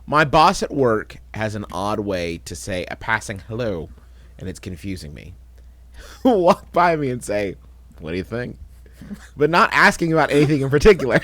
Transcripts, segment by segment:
My boss at work has an odd way to say a passing hello, and it's confusing me. Walk by me and say, "What do you think?" But not asking about anything in particular.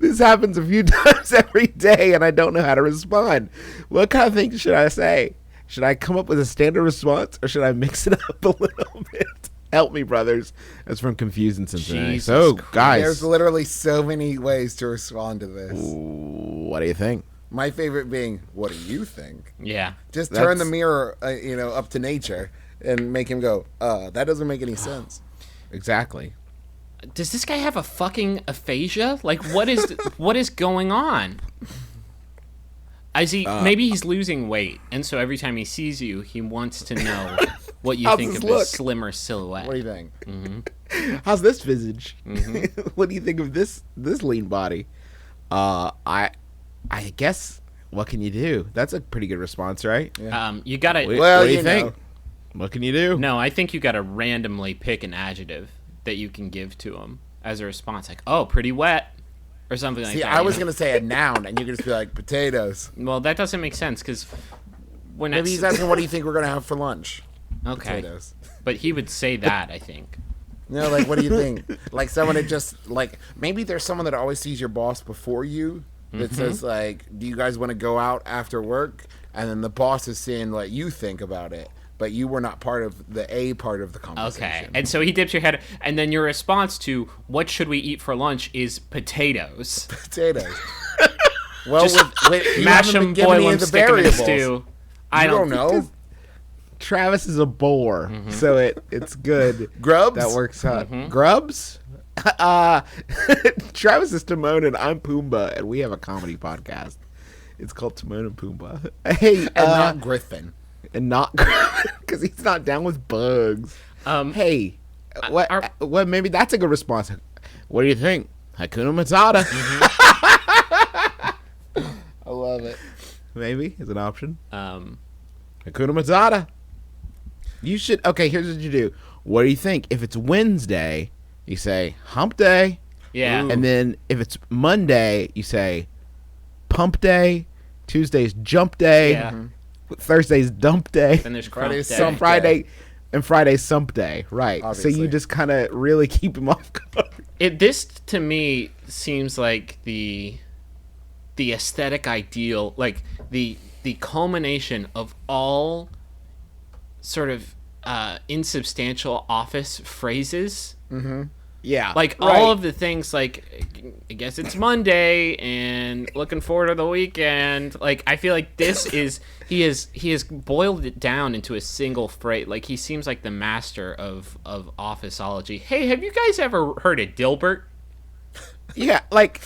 This happens a few times every day, and I don't know how to respond. What kind of things should I say? Should I come up with a standard response, or should I mix it up a little bit? Help me, brothers. That's from Confused in Cincinnati. Jesus So, Christ. guys, There's literally so many ways to respond to this. what do you think? My favorite being, what do you think? Yeah. Just turn the That's- mirror, up to nature and make him go, that doesn't make any sense. Exactly. Does this guy have a fucking aphasia? Like, what is going on? Maybe he's losing weight, and so every time he sees you, he wants to know what you How's think this of look? this slimmer silhouette. What do you think? How's this visage? What do you think of this lean body? I guess, what can you do? That's a pretty good response, right? You gotta. Well, what do you you think? know. What can you do? No, I think you gotta randomly pick an adjective that you can give to him as a response, like, "Oh, pretty wet," or something like See, that. I was going to say a noun, and you could just be like, potatoes. Well, that doesn't make sense because when Maybe he's asking, what do you think we're going to have for lunch? okay, Potatoes. but he would say that. I think. Like, what do you think? Like, someone that just, like, maybe there's someone that always sees your boss before you that says, like, do you guys want to go out after work? And then the boss is saying what you think about it, but you were not part of the part of the conversation. Okay, and so he dips your head, and then your response to "What should we eat for lunch?" is potatoes. Potatoes. Well, you Mash haven't been them, giving boil me them, the stick them in a variables. stew. I You don't know. Travis is a boar, so it's good. Grubs? That works out. Grubs? Travis is Timon and I'm Pumbaa, and we have a comedy podcast. It's called Timon and Pumbaa. Hey, And not Griffin. and not because he's not down with bugs. Hey, what? Maybe that's a good response. What do you think? Hakuna Matata. I love it. Maybe is an option. Um, Hakuna Matata. You should. Okay, here's what you do. What do you think? If it's Wednesday, you say Hump Day. yeah, And then if it's Monday, you say Pump Day. Tuesday's Jump Day. yeah. Thursday's Dump Day. Then there's crump Friday's day. some Friday, and Friday's Sump Day. Right. So Obviously. you just kind of really keep him off guard. This to me seems like the aesthetic ideal, like the culmination of all sort of insubstantial office phrases. Yeah. Like all of the things, like I guess it's Monday and looking forward to the weekend. Like I feel like this is he has boiled it down into a single phrase. Like he seems like the master of officeology. Hey, have you guys ever heard of Dilbert? Yeah, like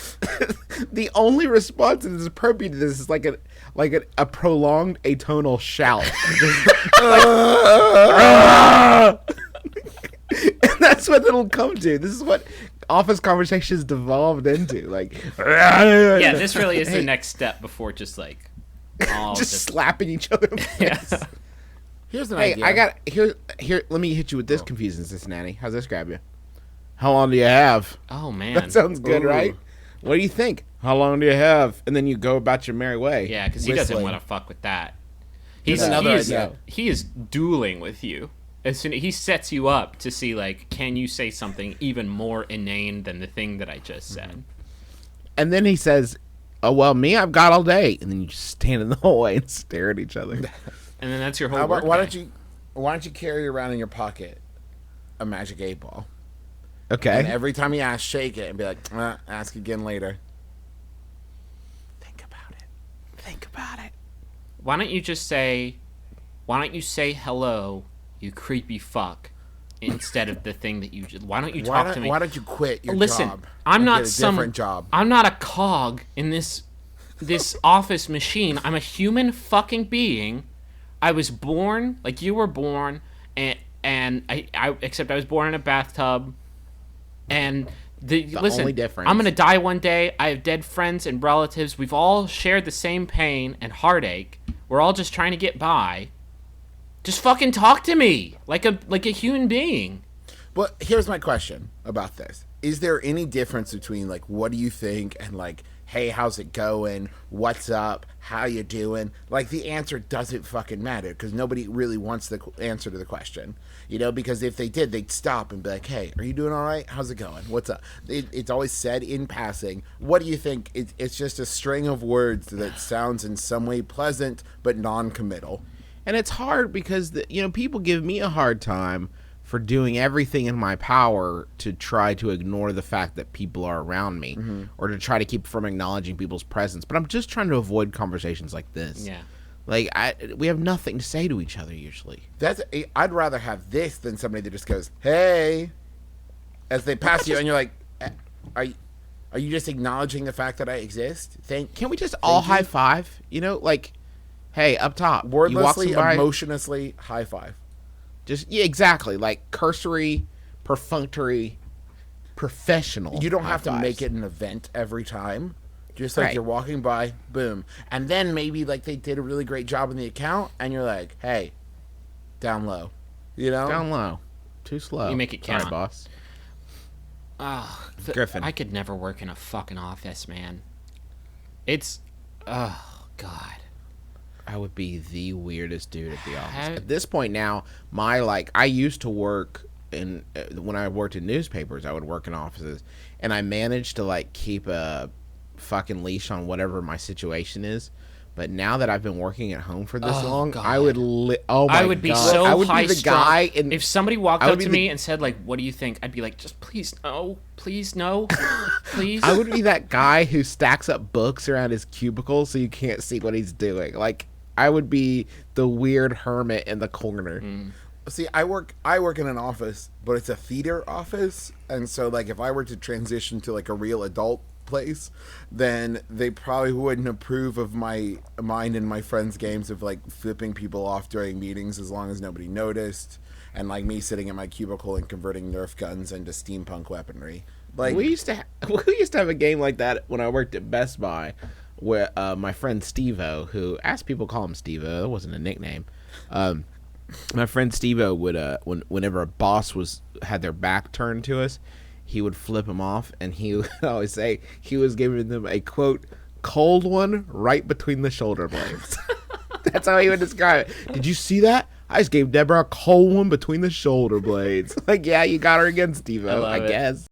the only response that is appropriate to this is like a prolonged atonal shout. And that's what it'll come to. This is what office conversations devolved into. Like, Yeah, this really is the next step before just like all just slapping each other. In the face. yeah. Here's an Hey, idea. I got here. Let me hit you with this confusing Cincinnati. How's this grab you? How long do you have? Oh man. That sounds good, Ooh. right? What do you think? How long do you have? And then you go about your merry way. Yeah, because he doesn't whistling. want to fuck with that. Here's another he idea. He is dueling with you. As soon he sets you up to see, like, can you say something even more inane than the thing that I just said? And then he says, "Oh well, me, I've got all day." And then you just stand in the hallway and stare at each other. And then that's your whole How about, work day. why don't you carry around in your pocket a magic 8-ball? And Okay. every time you ask, shake it and be like, ask again later. Think about it. Think about it. Why don't you just say, why don't you say hello, you creepy fuck, instead of the thing that you just, why don't you talk to me? Why don't you quit your Listen, job? I'm and not get a some different job. I'm not a cog in this office machine. I'm a human fucking being. I was born like you were born, and I except I was born in a bathtub. And listen, only difference. I'm gonna die one day. I have dead friends and relatives. We've all shared the same pain and heartache. We're all just trying to get by. Just fucking talk to me like a human being. But here's my question about this: is there any difference between like what do you think and like hey, how's it going? What's up? How you doing? Like, the answer doesn't fucking matter because nobody really wants the answer to the question. You know, because if they did, they'd stop and be like, hey, are you doing all right? How's it going? What's up? It's always said in passing. What do you think? It's just a string of words that sounds in some way pleasant but non-committal. And it's hard because, people give me a hard time for doing everything in my power to try to ignore the fact that people are around me or to try to keep from acknowledging people's presence. But I'm just trying to avoid conversations like this. Yeah. Like, we have nothing to say to each other usually. I'd rather have this than somebody that just goes, hey, as they pass you and you're like, are you just acknowledging the fact that I exist? Can't we just all high five? Like, hey, up top. Wordlessly, you walk by, emotionlessly, high five. Yeah, exactly. Like cursory, perfunctory, professional. You don't have to high-fives. make it an event every time. Just like Right. you're walking by, boom. And then maybe like they did a really great job in the account and you're like, hey, down low. You know? Down low. Too slow. You make it Sorry, count. boss. Griffin. I could never work in a fucking office, man. It's, oh, God. I would be the weirdest dude at the office. At this point now, I used to work when I worked in newspapers, I would work in offices, and I managed to keep a fucking leash on whatever my situation is. But now that I've been working at home for this long, God. I would I would be so I would high be the strung. guy If somebody walked I would up be to the- me and said, what do you think? I'd be like, just please no, please. I would be that guy who stacks up books around his cubicle so you can't see what he's doing. I would be the weird hermit in the corner. See, I work in an office, but it's a theater office, and so if I were to transition to a real adult place, then they probably wouldn't approve of mine and my friends' games of flipping people off during meetings as long as nobody noticed, and me sitting in my cubicle and converting Nerf guns into steampunk weaponry. We used to have a game like that when I worked at Best Buy, where my friend Steve-O, who asked people to call him Steve-O, that wasn't a nickname. My friend Steve-O would whenever a boss had their back turned to us, he would flip them off, and he would always say he was giving them a quote cold one right between the shoulder blades. That's how he would describe it. Did you see that? I just gave Deborah a cold one between the shoulder blades. Yeah, you got her again, Steve-O, I love it. guess.